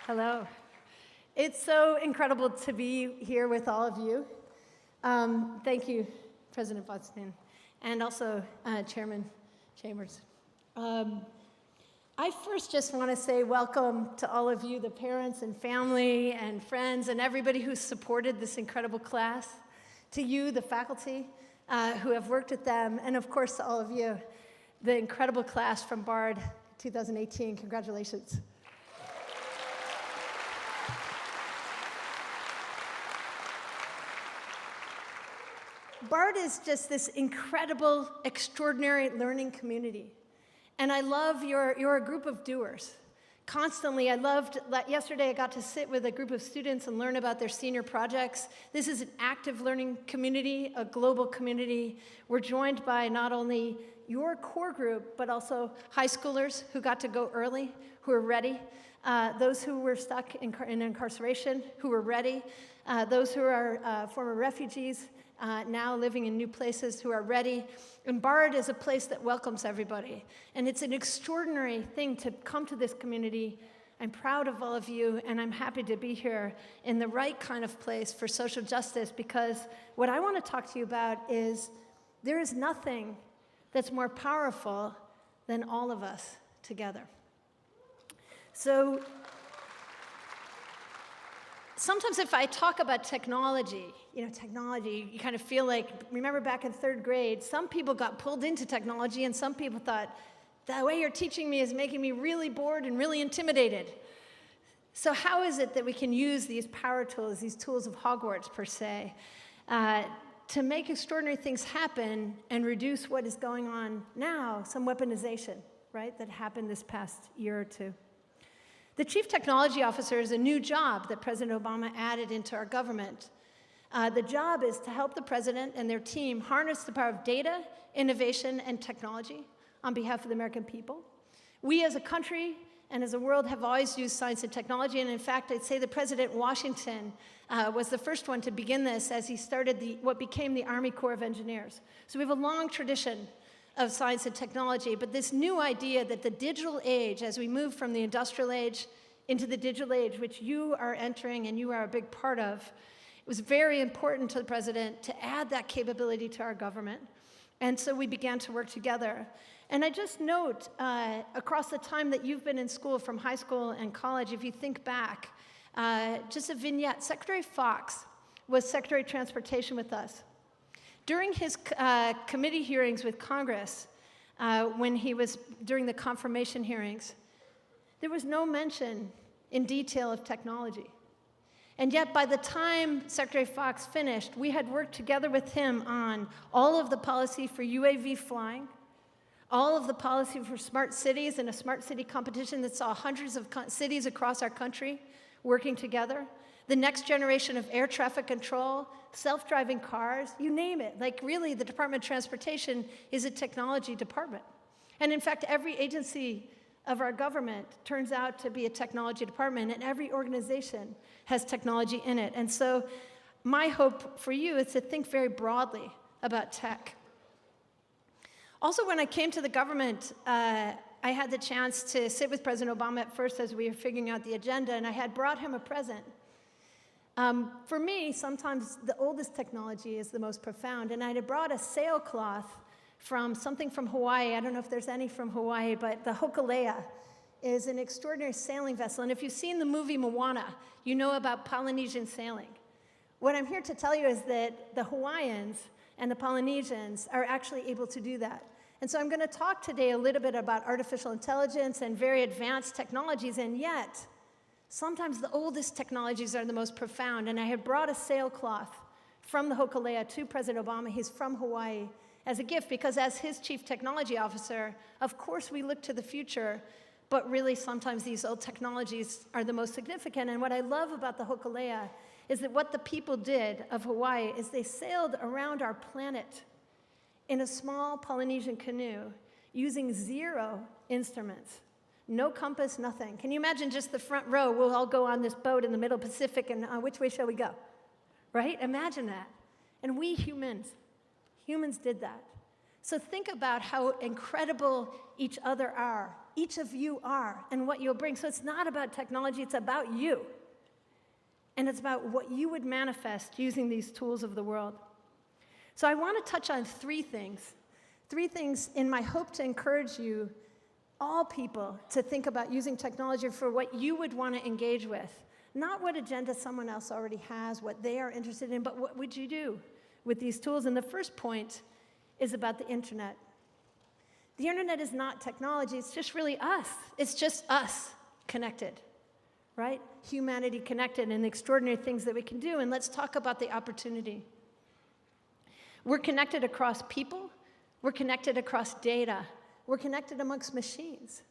Hello. It's so incredible to be here with all of you. Thank you, President Botstein, and also Chairman Chambers. I first just want to say welcome to all of you, the parents and family and friends and everybody who supported this incredible class, to you, the faculty who have worked with them, and of course to all of you, the incredible class from Bard 2018. Congratulations. Bard is just this incredible, extraordinary learning community. And I love you're a group of doers. Constantly, yesterday I got to sit with a group of students and learn about their senior projects. This is an active learning community, a global community. We're joined by not only your core group, but also high schoolers who got to go early, who are ready, those who were stuck in incarceration, who are ready, those who are former refugees, now living in new places, who are ready. And Bard is a place that welcomes everybody. And it's an extraordinary thing to come to this community. I'm proud of all of you, and I'm happy to be here in the right kind of place for social justice, because what I want to talk to you about is there is nothing that's more powerful than all of us together. So sometimes if I talk about technology, you kind of feel like, remember back in third grade, some people got pulled into technology and some people thought, the way you're teaching me is making me really bored and really intimidated. So how is it that we can use these power tools, these tools of Hogwarts per se, to make extraordinary things happen and reduce what is going on now, some weaponization, right, that happened this past year or two? The Chief Technology Officer is a new job that President Obama added into our government. The job is to help the president and their team harness the power of data, innovation, and technology on behalf of the American people. We as a country and as a world have always used science and technology, and in fact, I'd say the President Washington was the first one to begin this as he started what became the Army Corps of Engineers. So we have a long tradition of science and technology, but this new idea that the digital age, as we move from the industrial age into the digital age, which you are entering and you are a big part of, it was very important to the president to add that capability to our government. And so we began to work together. And I just note, across the time that you've been in school, from high school and college, if you think back, just a vignette, Secretary Fox was Secretary of Transportation with us. During his committee hearings with Congress, when he was during the confirmation hearings, there was no mention in detail of technology. And yet, by the time Secretary Fox finished, we had worked together with him on all of the policy for UAV flying, all of the policy for smart cities and a smart city competition that saw hundreds of cities across our country working together, the next generation of air traffic control, self-driving cars, you name it. Like, really, the Department of Transportation is a technology department. And in fact, every agency of our government turns out to be a technology department, and every organization has technology in it. And so my hope for you is to think very broadly about tech. Also, when I came to the government, I had the chance to sit with President Obama at first as we were figuring out the agenda, and I had brought him a present. For me, sometimes the oldest technology is the most profound, and I had brought a sailcloth from something from Hawaii. I don't know if there's any from Hawaii, but the Hokulea is an extraordinary sailing vessel. And if you've seen the movie Moana, you know about Polynesian sailing. What I'm here to tell you is that the Hawaiians and the Polynesians are actually able to do that. And so I'm going to talk today a little bit about artificial intelligence and very advanced technologies, and yet, sometimes the oldest technologies are the most profound. And I had brought a sailcloth from the Hokulea to President Obama. He's from Hawaii, as a gift, because as his Chief Technology Officer, of course we look to the future, but really sometimes these old technologies are the most significant. And what I love about the Hokulea is that what the people did of Hawaii is they sailed around our planet in a small Polynesian canoe using 0 instruments. No compass, nothing. Can you imagine just the front row? We'll all go on this boat in the middle Pacific, and which way shall we go? Right? Imagine that. And we humans did that. So think about how incredible each other are Each of you are, and what you'll bring. So it's not about technology, it's about you. And it's about what you would manifest using these tools of the world. So I want to touch on three things in my hope to encourage you, all people, to think about using technology for what you would want to engage with. Not what agenda someone else already has, what they are interested in, but what would you do with these tools? And the first point is about the internet. The internet is not technology, it's just really us. It's just us connected, right? Humanity connected and the extraordinary things that we can do. And let's talk about the opportunity. We're connected across people. We're connected across data. We're connected amongst machines.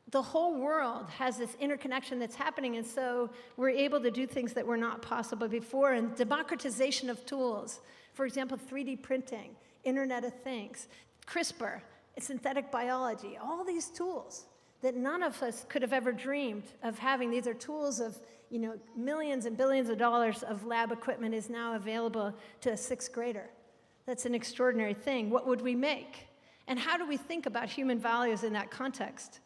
The whole world has this interconnection that's happening, and so we're able to do things that were not possible before. And democratization of tools, for example, 3D printing, Internet of Things, CRISPR, synthetic biology, all these tools that none of us could have ever dreamed of having. These are tools of, millions and billions of dollars of lab equipment is now available to a sixth grader. That's an extraordinary thing. What would we make? And how do we think about human values in that context?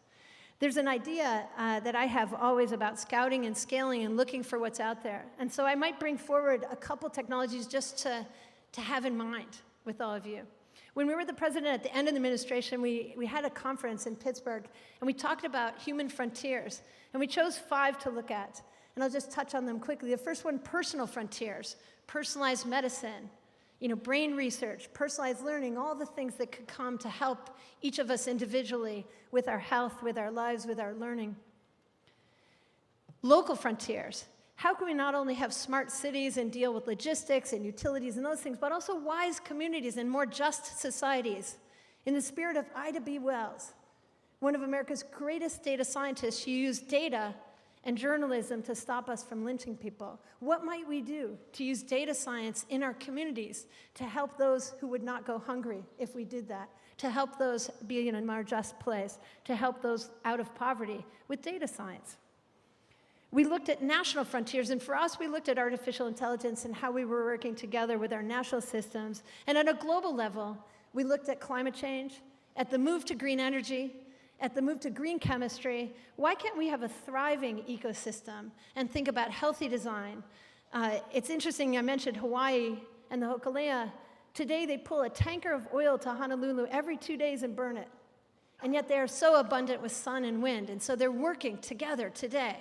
There's an idea that I have always about scouting and scaling and looking for what's out there. And so I might bring forward a couple technologies just to have in mind with all of you. When we were the president at the end of the administration, we had a conference in Pittsburgh, and we talked about human frontiers. And we chose 5 to look at. And I'll just touch on them quickly. The first one, personal frontiers, personalized medicine, brain research, personalized learning, all the things that could come to help each of us individually with our health, with our lives, with our learning. Local frontiers. How can we not only have smart cities and deal with logistics and utilities and those things, but also wise communities and more just societies? In the spirit of Ida B. Wells, one of America's greatest data scientists, she used data and journalism to stop us from lynching people. What might we do to use data science in our communities to help those who would not go hungry if we did that, to help those be in a more just place, to help those out of poverty with data science? We looked at national frontiers, and for us, we looked at artificial intelligence and how we were working together with our national systems. And at a global level, we looked at climate change, at the move to green energy, at the move to green chemistry. Why can't we have a thriving ecosystem and think about healthy design? It's interesting, I mentioned Hawaii and the Hokulea. Today, they pull a tanker of oil to Honolulu every 2 days and burn it. And yet they are so abundant with sun and wind, and so they're working together today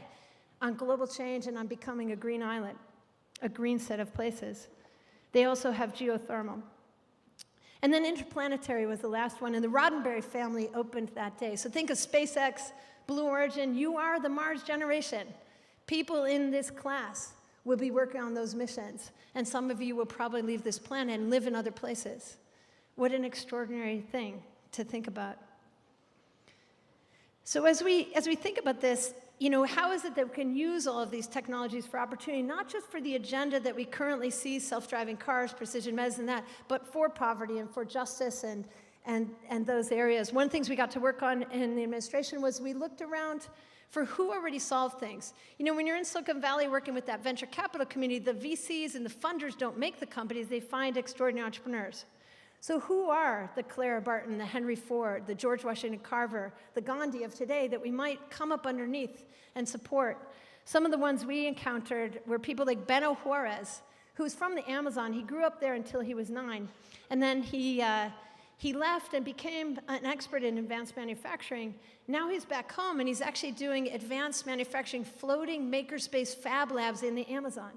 on global change and on becoming a green island, a green set of places. They also have geothermal. And then interplanetary was the last one, and the Roddenberry family opened that day. So think of SpaceX, Blue Origin. You are the Mars generation. People in this class will be working on those missions, and some of you will probably leave this planet and live in other places. What an extraordinary thing to think about. So as we think about this, how is it that we can use all of these technologies for opportunity, not just for the agenda that we currently see, self-driving cars, precision medicine, that, but for poverty and for justice and those areas. One of the things we got to work on in the administration was we looked around for who already solved things. When you're in Silicon Valley working with that venture capital community, the VCs and the funders don't make the companies, they find extraordinary entrepreneurs. So who are the Clara Barton, the Henry Ford, the George Washington Carver, the Gandhi of today that we might come up underneath and support? Some of the ones we encountered were people like Beno Juarez, who's from the Amazon. He grew up there until he was 9. And then he left and became an expert in advanced manufacturing. Now he's back home, and he's actually doing advanced manufacturing, floating makerspace fab labs in the Amazon.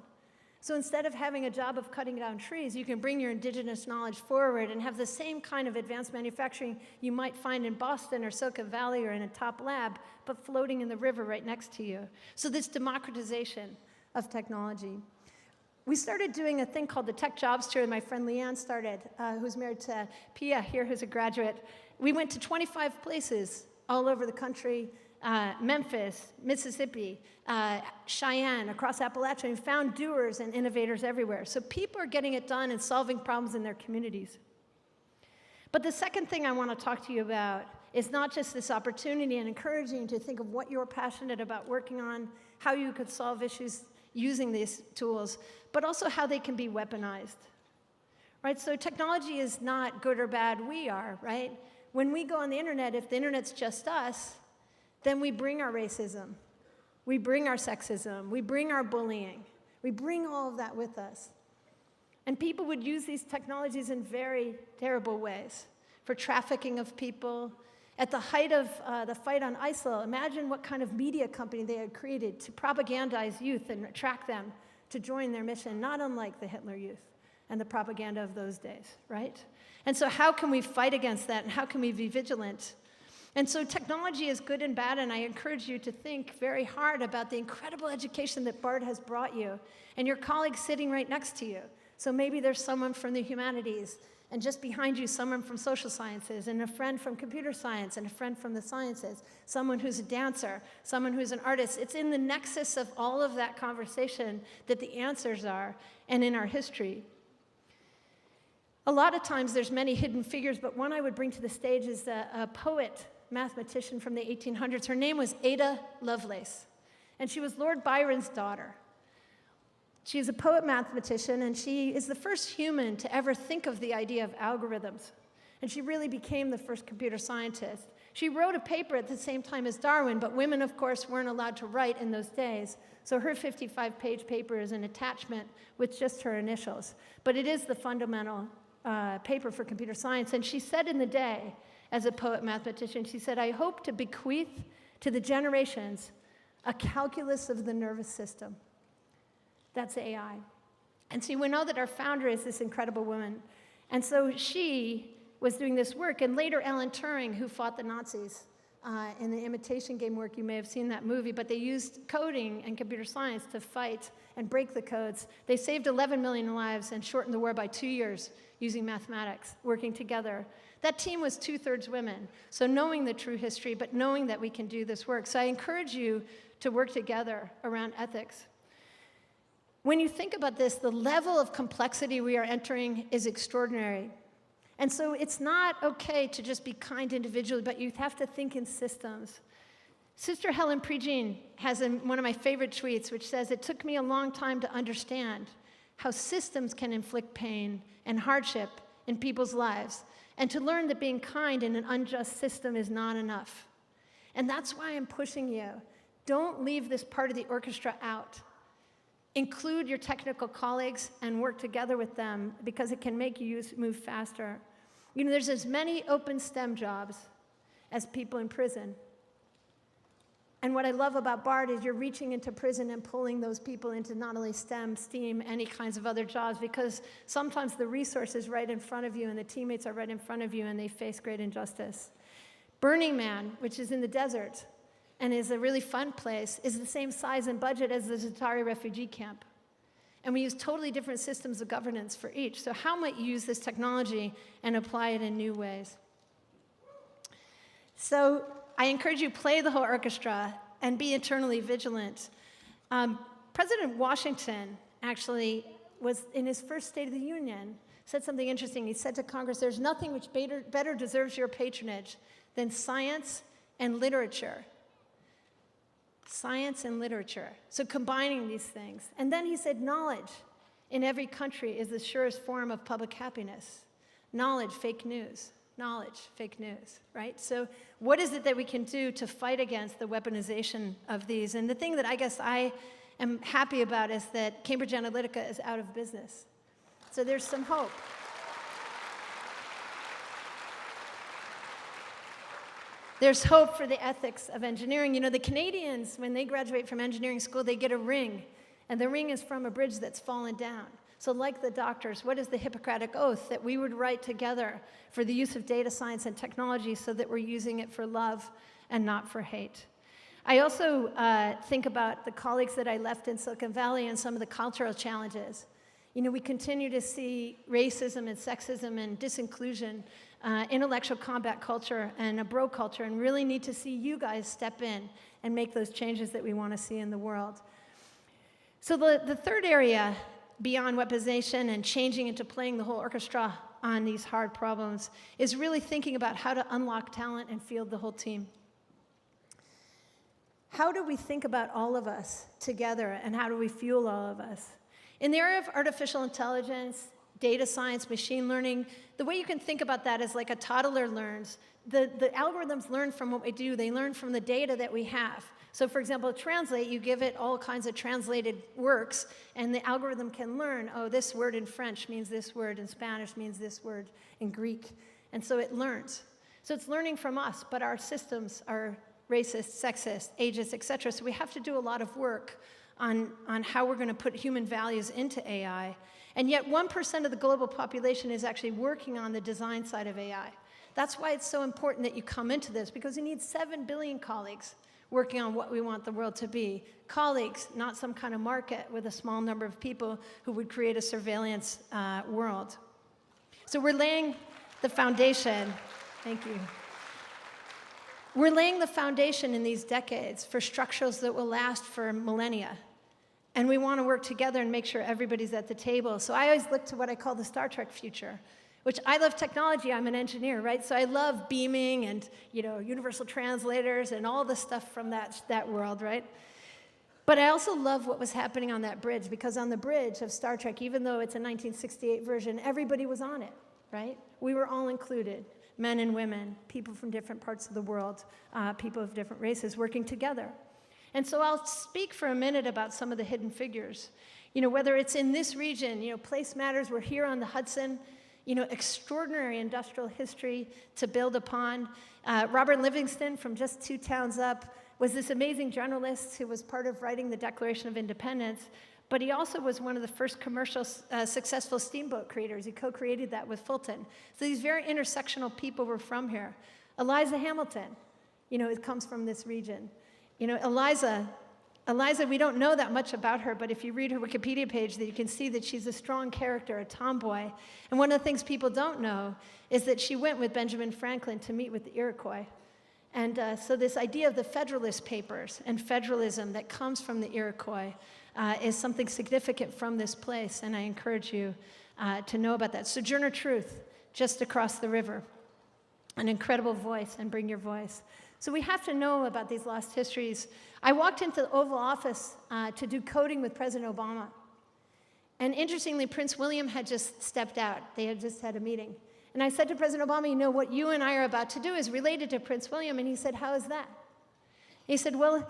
So instead of having a job of cutting down trees, you can bring your indigenous knowledge forward and have the same kind of advanced manufacturing you might find in Boston or Silicon Valley or in a top lab, but floating in the river right next to you. So this democratization of technology. We started doing a thing called the Tech Jobs Tour. My friend Leanne started, who's married to Pia here, who's a graduate. We went to 25 places all over the country, Memphis, Mississippi, Cheyenne, across Appalachia, and found doers and innovators everywhere. So people are getting it done and solving problems in their communities. But the second thing I want to talk to you about is not just this opportunity and encouraging you to think of what you're passionate about working on, how you could solve issues using these tools, but also how they can be weaponized. Right? So technology is not good or bad, we are, right? When we go on the internet, if the internet's just us, then we bring our racism, we bring our sexism, we bring our bullying, we bring all of that with us. And people would use these technologies in very terrible ways for trafficking of people. At the height of the fight on ISIL, imagine what kind of media company they had created to propagandize youth and attract them to join their mission, not unlike the Hitler Youth and the propaganda of those days, right? And so how can we fight against that, and how can we be vigilant? And so technology is good and bad, and I encourage you to think very hard about the incredible education that BART has brought you, and your colleagues sitting right next to you. So maybe there's someone from the humanities, and just behind you, someone from social sciences, and a friend from computer science, and a friend from the sciences, someone who's a dancer, someone who's an artist. It's in the nexus of all of that conversation that the answers are, and in our history. A lot of times there's many hidden figures, but one I would bring to the stage is a poet, mathematician from the 1800s. Her name was Ada Lovelace, and she was Lord Byron's daughter. She's a poet mathematician, and she is the first human to ever think of the idea of algorithms. And she really became the first computer scientist. She wrote a paper at the same time as Darwin, but women, of course, weren't allowed to write in those days. So her 55-page paper is an attachment with just her initials. But it is the fundamental paper for computer science. And she said in the day, as a poet mathematician, she said, "I hope to bequeath to the generations a calculus of the nervous system." That's AI. And so we know that our founder is this incredible woman. And so she was doing this work. And later, Alan Turing, who fought the Nazis in the Imitation Game work, you may have seen that movie, but they used coding and computer science to fight and break the codes. They saved 11 million lives and shortened the war by 2 years using mathematics, working together. That team was 2/3 women. So knowing the true history, but knowing that we can do this work. So I encourage you to work together around ethics. When you think about this, the level of complexity we are entering is extraordinary. And so it's not okay to just be kind individually, but you have to think in systems. Sister Helen Prejean has one of my favorite tweets, which says, "It took me a long time to understand how systems can inflict pain and hardship in people's lives, and to learn that being kind in an unjust system is not enough." And that's why I'm pushing you. Don't leave this part of the orchestra out. Include your technical colleagues and work together with them, because it can make you move faster. You know, there's as many open STEM jobs as people in prison. And what I love about BART is you're reaching into prison and pulling those people into not only STEM, STEAM, any kinds of other jobs, because sometimes the resource is right in front of you and the teammates are right in front of you and they face great injustice. Burning Man, which is in the desert, and is a really fun place, is the same size and budget as the Za'atari refugee camp. And we use totally different systems of governance for each. So how might you use this technology and apply it in new ways? So I encourage you to play the whole orchestra and be eternally vigilant. President Washington actually was, in his first State of the Union, said something interesting. He said to Congress, "There's nothing which better deserves your patronage than science and literature." Science and literature. So combining these things. And then he said, "Knowledge in every country is the surest form of public happiness." Knowledge, fake news. Knowledge, fake news, right? So what is it that we can do to fight against the weaponization of these? And the thing that I guess I am happy about is that Cambridge Analytica is out of business. So there's some hope. There's hope for the ethics of engineering. You know, the Canadians, when they graduate from engineering school, they get a ring. And the ring is from a bridge that's fallen down. So like the doctors, what is the Hippocratic Oath that we would write together for the use of data science and technology so that we're using it for love and not for hate? I also think about the colleagues that I left in Silicon Valley and some of the cultural challenges. You know, we continue to see racism and sexism and disinclusion, intellectual combat culture and a bro culture, and really need to see you guys step in and make those changes that we want to see in the world. So the third area, beyond weaponization and changing into playing the whole orchestra on these hard problems, is really thinking about how to unlock talent and field the whole team. How do we think about all of us together, and how do we fuel all of us? In the area of artificial intelligence, data science, machine learning. The way you can think about that is like a toddler learns. The algorithms learn from what we do. They learn from the data that we have. So for example, Translate, you give it all kinds of translated works, and the algorithm can learn, oh, this word in French means this word, in Spanish means this word, in Greek. And so it learns. So it's learning from us, but our systems are racist, sexist, ageist, et cetera. So we have to do a lot of work on how we're going to put human values into AI. And yet 1% of the global population is actually working on the design side of AI. That's why it's so important that you come into this, because we need 7 billion colleagues working on what we want the world to be. Colleagues, not some kind of market with a small number of people who would create a surveillance world. So we're laying the foundation. Thank you. We're laying the foundation in these decades for structures that will last for millennia. And we want to work together and make sure everybody's at the table. So I always look to what I call the Star Trek future, which I love technology. I'm an engineer, right? So I love beaming and, universal translators and all the stuff from that world, right? But I also love what was happening on that bridge, because on the bridge of Star Trek, even though it's a 1968 version, everybody was on it, right? We were all included, men and women, people from different parts of the world, people of different races working together. And so I'll speak for a minute about some of the hidden figures. Whether it's in this region, place matters. We're here on the Hudson, extraordinary industrial history to build upon. Robert Livingston from just 2 towns up was this amazing journalist who was part of writing the Declaration of Independence, but he also was one of the first commercial successful steamboat creators. He co-created that with Fulton. So these very intersectional people were from here. Eliza Hamilton, it comes from this region. Eliza, we don't know that much about her, but if you read her Wikipedia page, that you can see that she's a strong character, a tomboy. And one of the things people don't know is that she went with Benjamin Franklin to meet with the Iroquois. And so this idea of the Federalist Papers and federalism that comes from the Iroquois is something significant from this place, and I encourage you to know about that. Sojourner Truth, just across the river, an incredible voice, and bring your voice. So we have to know about these lost histories. I walked into the Oval Office to do coding with President Obama. And interestingly, Prince William had just stepped out. They had just had a meeting. And I said to President Obama, what you and I are about to do is related to Prince William. And he said, how is that? He said, well,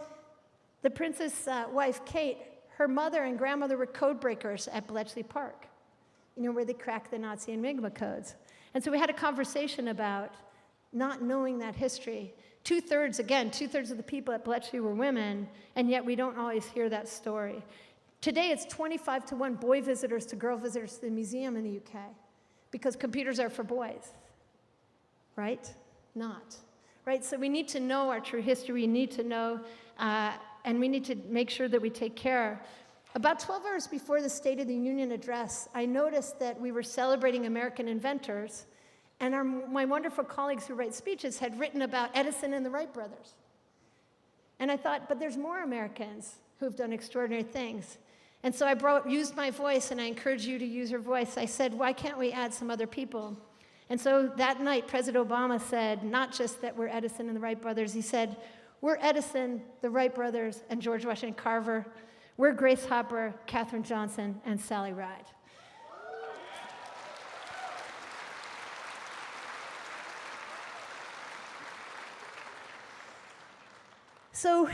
the prince's wife, Kate, her mother and grandmother were code breakers at Bletchley Park, where they cracked the Nazi Enigma codes. And so we had a conversation about not knowing that history. Two-thirds of the people at Bletchley were women, and yet we don't always hear that story. Today, it's 25-to-1 boy visitors to girl visitors to the museum in the UK, because computers are for boys, right? Not, right? So we need to know our true history. We need to know, and we need to make sure that we take care. About 12 hours before the State of the Union address, I noticed that we were celebrating American inventors, and my wonderful colleagues who write speeches had written about Edison and the Wright brothers. And I thought, but there's more Americans who've done extraordinary things. And so I used my voice, and I encourage you to use your voice. I said, why can't we add some other people? And so that night, President Obama said, not just that we're Edison and the Wright brothers, he said, we're Edison, the Wright brothers, and George Washington Carver. We're Grace Hopper, Katherine Johnson, and Sally Ride. So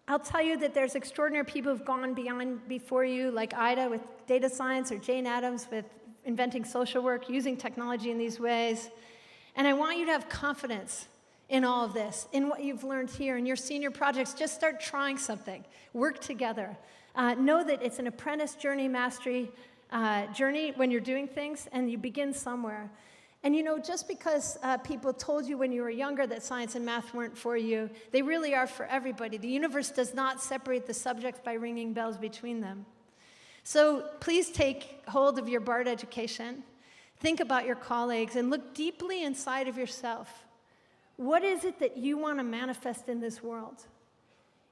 I'll tell you that there's extraordinary people who've gone before you, like Ida with data science, or Jane Addams with inventing social work, using technology in these ways. And I want you to have confidence in all of this, in what you've learned here, in your senior projects. Just start trying something. Work together. Know that it's an apprentice journey, mastery journey when you're doing things, and you begin somewhere. And just because people told you when you were younger that science and math weren't for you, they really are for everybody. The universe does not separate the subjects by ringing bells between them. So please take hold of your BART education. Think about your colleagues and look deeply inside of yourself. What is it that you want to manifest in this world?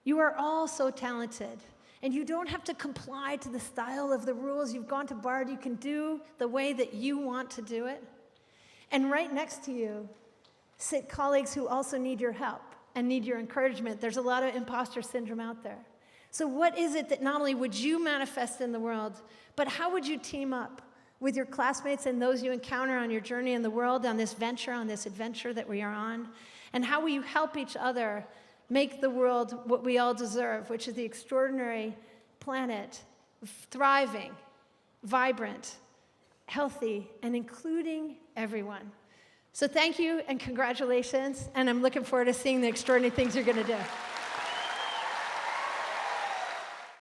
You are all so talented, and you don't have to comply to the style of the rules. You've gone to BART. You can do the way that you want to do it. And right next to you sit colleagues who also need your help and need your encouragement. There's a lot of imposter syndrome out there. So what is it that not only would you manifest in the world, but how would you team up? with your classmates and those you encounter on your journey in the world, on this adventure that we are on? And how will you help each other make the world what we all deserve, which is the extraordinary planet, thriving, vibrant, healthy, and including everyone? So thank you and congratulations, and I'm looking forward to seeing the extraordinary things you're going to do.